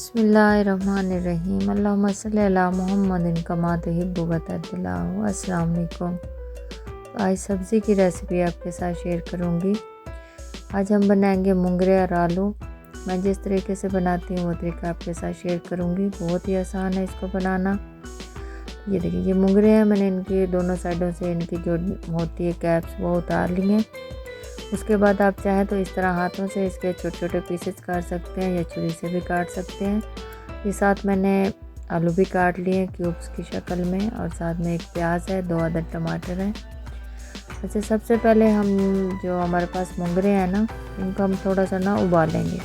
बिस्मिल्लाहिर्रहमानिर्रहीम अल्लाहुम्मा सल्ली अला मुहम्मदिन कमा तुहिब्बु व तर्दुल्लाहु। अस्सलाम वालेकुम। आज सब्ज़ी की रेसिपी आपके साथ शेयर करूँगी। आज हम बनाएंगे मुंगरे और आलू। मैं जिस तरीके से बनाती हूँ वो तरीका आपके साथ शेयर करूँगी। बहुत ही आसान है इसको बनाना। ये देखिए, ये मुंगरे हैं, मैंने इनकी दोनों साइडों से इनकी जो होती है कैप्स वो उतार ली हैं। उसके बाद आप चाहें तो इस तरह हाथों से इसके छोटे छोटे पीसेस काट सकते हैं या छुरी से भी काट सकते हैं। ये साथ मैंने आलू भी काट लिए हैं क्यूब्स की शक्ल में, और साथ में एक प्याज है, 2 अदद टमाटर हैं। अच्छा, सबसे पहले हम जो हमारे पास मुंगरे हैं ना, इनको हम थोड़ा सा ना उबालेंगे।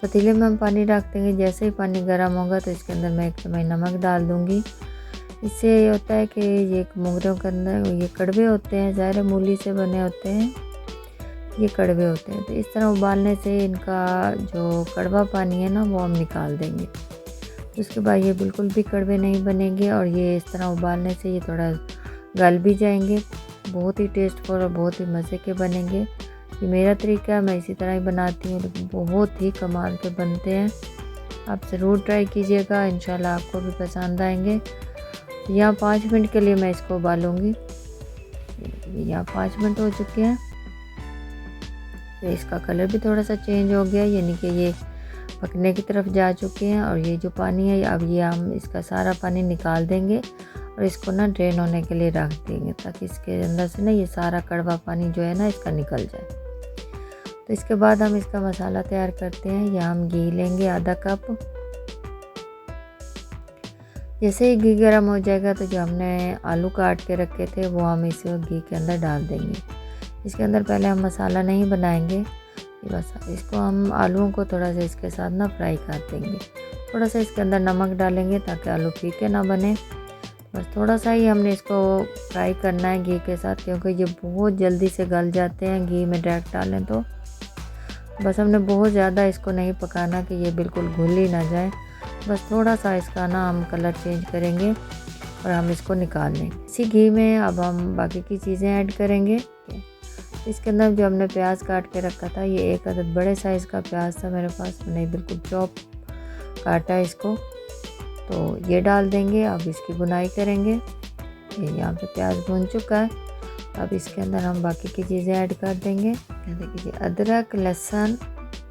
पतीले में हम पानी रख देंगे। जैसे ही पानी गर्म होगा तो इसके अंदर मैं 1 चम्मच नमक डाल दूँगी। इससे ये होता है कि ये मुंगरों के अंदर ये कड़वे होते हैं, ज़ाहिर मूली से बने होते हैं, ये कड़वे होते हैं। तो इस तरह उबालने से इनका जो कड़वा पानी है ना वो हम निकाल देंगे। उसके बाद ये बिल्कुल भी कड़वे नहीं बनेंगे, और ये इस तरह उबालने से ये थोड़ा गल भी जाएंगे। बहुत ही टेस्टफुल और बहुत ही मज़े के बनेंगे। ये मेरा तरीका है, मैं इसी तरह ही बनाती हूँ, लेकिन बहुत ही कमाल के बनते हैं। आप ज़रूर ट्राई कीजिएगा, इंशाल्लाह आपको भी पसंद आएंगे। यहाँ 5 मिनट के लिए मैं इसको उबालूँगी। यहाँ 5 मिनट हो चुके हैं। तो इसका कलर भी थोड़ा सा चेंज हो गया, यानी कि ये पकने की तरफ जा चुके हैं। और ये जो पानी है अब ये हम इसका सारा पानी निकाल देंगे और इसको ना ड्रेन होने के लिए रख देंगे, ताकि इसके अंदर से ना ये सारा कड़वा पानी जो है ना इसका निकल जाए। तो इसके बाद हम इसका मसाला तैयार करते हैं। यहाँ हम घी लेंगे आधा कप। जैसे ही घी गर्म हो जाएगा तो जो हमने आलू काट के रखे थे वो हम इस घी के अंदर डाल देंगे। इसके अंदर पहले हम मसाला नहीं बनाएंगे, बस इसको हम आलूओं को थोड़ा सा इसके साथ ना फ्राई कर देंगे। थोड़ा सा इसके अंदर नमक डालेंगे ताकि आलू फीके ना बने। बस थोड़ा सा ही हमने इसको फ्राई करना है घी के साथ, क्योंकि ये बहुत जल्दी से गल जाते हैं घी में डायरेक्ट डालें तो। बस हमने बहुत ज़्यादा इसको नहीं पकाना कि ये बिल्कुल घुल ही ना जाए। बस थोड़ा सा इसका ना हम कलर चेंज करेंगे और हम इसको निकाल लेंगे। इसी घी में अब हम बाकी की चीज़ें ऐड करेंगे। इसके अंदर जो हमने प्याज काट के रखा था, ये 1 अदद बड़े साइज़ का प्याज था मेरे पास, मैंने बिल्कुल चॉप काटा है इसको, तो ये डाल देंगे। अब इसकी बुनाई करेंगे। ये यहाँ पे प्याज भुन चुका है। अब इसके अंदर हम बाकी की चीज़ें ऐड कर देंगे। देखिए, अदरक, लहसुन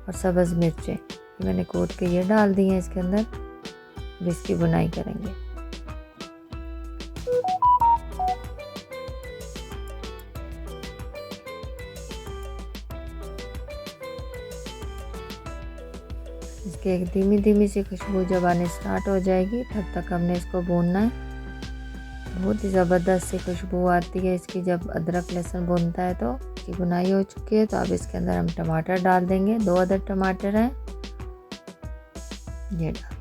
और सब्ज़ मिर्चें मैंने कूट के ये डाल दी हैं इसके अंदर। अब इसकी बुनाई करेंगे। इसकी एक धीमी धीमी सी खुशबू जब आने स्टार्ट हो जाएगी तब तक हमने इसको भूनना है। बहुत ही ज़बरदस्त सी खुशबू आती है इसकी जब अदरक लहसुन भूनता है। तो इसकी बुनाई हो चुकी है। तो अब इसके अंदर हम टमाटर डाल देंगे। 2 अदद टमाटर हैं, ये डाल।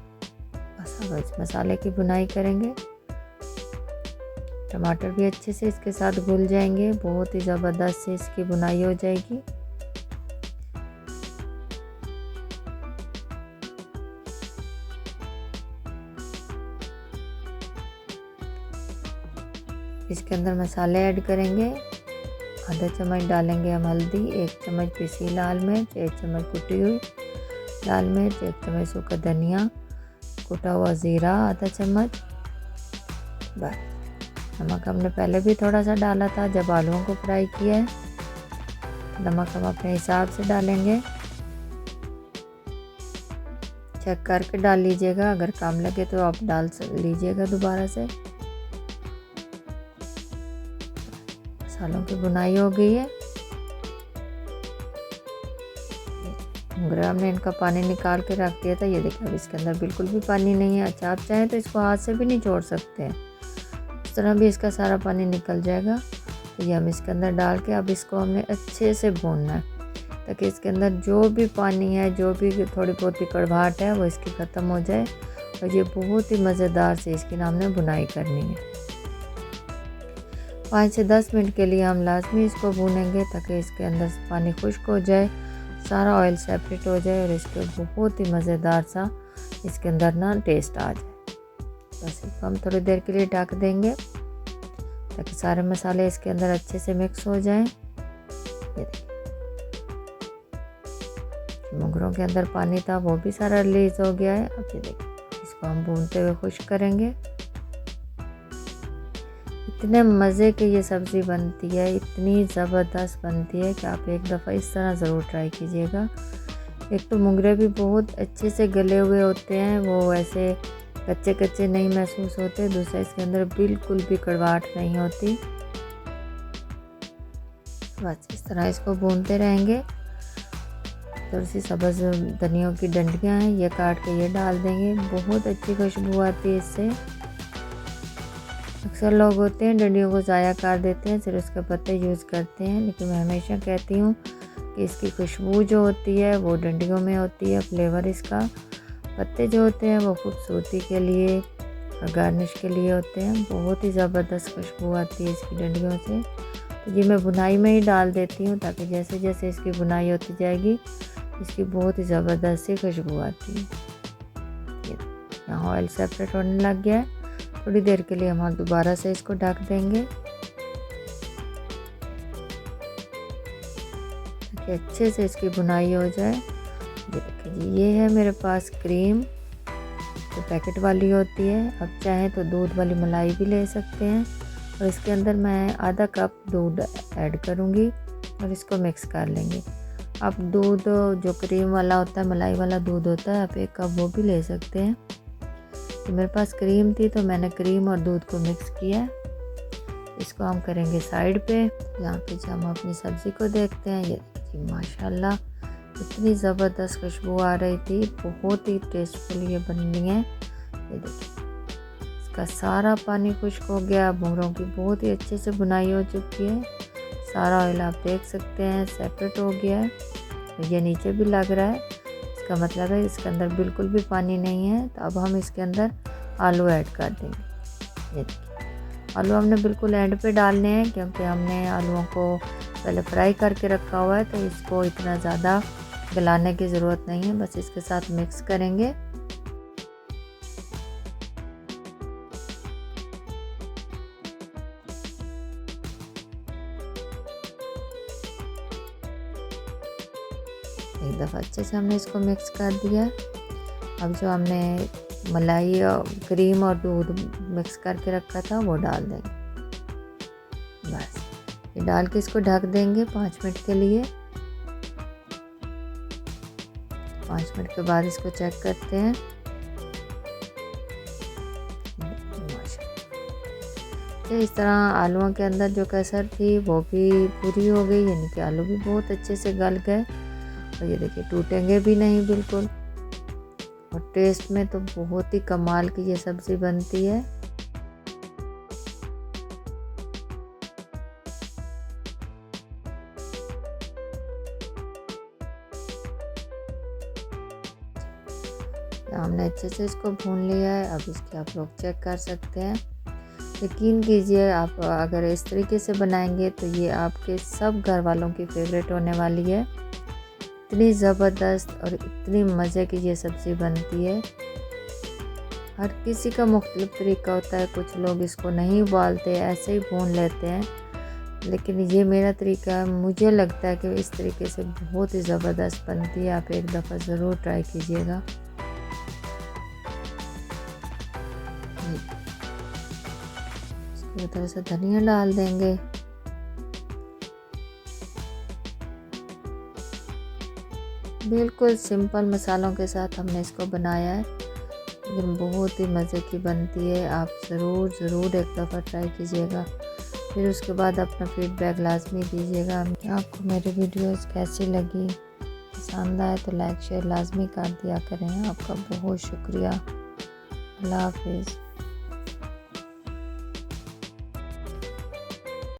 बस अब इस मसाले की बुनाई करेंगे। टमाटर भी अच्छे से इसके साथ घुल जाएंगे। बहुत ही ज़बरदस्त से इसकी बुनाई हो जाएगी। इसके अंदर मसाले ऐड करेंगे। आधा चम्मच डालेंगे हम हल्दी, 1 चम्मच पिसी लाल मिर्च, 1 चम्मच कुटी हुई लाल मिर्च, 1 चम्मच सूखा धनिया, कुटा हुआ ज़ीरा आधा चम्मच। बस नमक हमने पहले भी थोड़ा सा डाला था जब आलूओं को फ्राई किया है। नमक हम अपने हिसाब से डालेंगे, चेक करके डाल लीजिएगा। अगर कम लगे तो आप डाल लीजिएगा दोबारा से। मसालों की बुनाई हो गई है। मुंगरे हमने इनका पानी निकाल के रख दिया था। ये देखिए, अब इसके अंदर बिल्कुल भी पानी नहीं है। अच्छा, आप चाहें तो इसको हाथ से भी नहीं छोड़ सकते हैं, इस तरह भी इसका सारा पानी निकल जाएगा। तो ये हम इसके अंदर डाल के अब इसको हमने अच्छे से भूनना है, ताकि इसके अंदर जो भी पानी है, जो भी थोड़ी बहुत ही कड़वाहट है, वो इसकी ख़त्म हो जाए। और ये बहुत ही मज़ेदार से इसकी ना हमने बुनाई करनी है। 5 से 10 मिनट के लिए हम लाजमी इसको भूनेंगे, ताकि इसके अंदर से पानी खुश्क हो जाए, सारा ऑयल सेपरेट हो जाए और इसके बहुत ही मज़ेदार सा इसके अंदर ना टेस्ट आ जाए। बस इसको हम थोड़ी देर के लिए ढक देंगे ताकि सारे मसाले इसके अंदर अच्छे से मिक्स हो जाएं। मोगरों के अंदर पानी था वो भी सारा रिलीज हो गया है। अब ये देखिए इसको हम भूनते हुए खुश्क करेंगे। इतने मज़े की ये सब्ज़ी बनती है, इतनी ज़बरदस्त बनती है कि आप एक दफ़ा इस तरह ज़रूर ट्राई कीजिएगा। एक तो मोगरे भी बहुत अच्छे से गले हुए होते हैं, वो ऐसे कच्चे कच्चे नहीं महसूस होते। दूसरा इसके अंदर बिल्कुल भी कड़वाहट नहीं होती। बस इस तरह इसको भूनते रहेंगे। थोड़ी सी सब्ज़ धनियों की डंडियाँ हैं, ये काट के ये डाल देंगे, बहुत अच्छी खुशबू आती है इससे। अक्सर लोग होते हैं डंडियों को ज़ाया कर देते हैं, सिर्फ उसके पत्ते यूज़ करते हैं, लेकिन मैं हमेशा कहती हूँ कि इसकी खुशबू जो होती है वो डंडियों में होती है, फ्लेवर इसका। पत्ते जो होते हैं वो खूबसूरती के लिए और गार्निश के लिए होते हैं। बहुत ही ज़बरदस्त खुशबू आती है इसकी डंडियों से। तो ये मैं बुनाई में ही डाल देती हूँ ताकि जैसे जैसे इसकी बुनाई होती जाएगी इसकी बहुत ही ज़बरदस्त सी खुशबू आती है। यहाँ ऑयल सेपरेट होने लग गया है। थोड़ी देर के लिए हम दोबारा से इसको ढक देंगे ताकि अच्छे से इसकी बुनाई हो जाए। ये देखिए जी, ये है मेरे पास क्रीम जो पैकेट वाली होती है। अब चाहें तो दूध वाली मलाई भी ले सकते हैं और इसके अंदर मैं आधा कप दूध ऐड करूँगी और इसको मिक्स कर लेंगे। आप दूध जो क्रीम वाला होता है, मलाई वाला दूध होता है, आप एक कप वो भी ले सकते हैं। तो मेरे पास क्रीम थी तो मैंने क्रीम और दूध को मिक्स किया। इसको हम करेंगे साइड पे। यहाँ पे जब हम अपनी सब्ज़ी को देखते हैं, ये देखिए माशाल्लाह इतनी ज़बरदस्त खुशबू आ रही थी, बहुत ही टेस्टफुल ये बनी है। ये देखिए इसका सारा पानी खुश्क हो गया, मोगरों की बहुत ही अच्छे से बुनाई हो चुकी है। सारा ऑयल आप देख सकते हैं सेपरेट हो गया है, तो ये नीचे भी लग रहा है, इसका मतलब है इसके अंदर बिल्कुल भी पानी नहीं है। तो अब हम इसके अंदर आलू ऐड कर देंगे। ये देखिए आलू हमने बिल्कुल एंड पे डालने हैं क्योंकि हमने आलूओं को पहले फ्राई करके रखा हुआ है, तो इसको इतना ज़्यादा गलाने की ज़रूरत नहीं है। बस इसके साथ मिक्स करेंगे। एक दफ़ा अच्छे से हमने इसको मिक्स कर दिया। अब जो हमने मलाई और क्रीम और दूध मिक्स करके रखा था वो डाल देंगे। बस ये डाल के इसको ढक देंगे 5 मिनट के लिए। 5 मिनट के बाद इसको चेक करते हैं। तो इस तरह आलूओं के अंदर जो कसर थी वो भी पूरी हो गई, यानी कि आलू भी बहुत अच्छे से गल गए और ये देखिए टूटेंगे भी नहीं बिल्कुल। और टेस्ट में तो बहुत ही कमाल की ये सब्ज़ी बनती है। हमने अच्छे से इसको भून लिया है। अब इसके आप लोग चेक कर सकते हैं। यकीन कीजिए आप अगर इस तरीके से बनाएंगे तो ये आपके सब घर वालों की फेवरेट होने वाली है। इतनी ज़बरदस्त और इतनी मज़े की ये सब्ज़ी बनती है। हर किसी का मुख्तलिफ तरीका होता है, कुछ लोग इसको नहीं उबालते, ऐसे ही भून लेते हैं, लेकिन ये मेरा तरीका है। मुझे लगता है कि इस तरीके से बहुत ही ज़बरदस्त बनती है। आप एक दफ़ा ज़रूर ट्राई कीजिएगा। इसकी तरह से धनिया डाल देंगे। बिल्कुल सिंपल मसालों के साथ हमने इसको बनाया है, लेकिन बहुत ही मज़े की बनती है। आप ज़रूर एक दफ़ा ट्राई कीजिएगा, फिर उसके बाद अपना फीडबैक लाजमी दीजिएगा। आपको मेरी वीडियोस कैसी लगी, पसंद आए तो लाइक शेयर लाजमी कर दिया करें। आपका बहुत शुक्रिया। अल्लाह हाफिज़।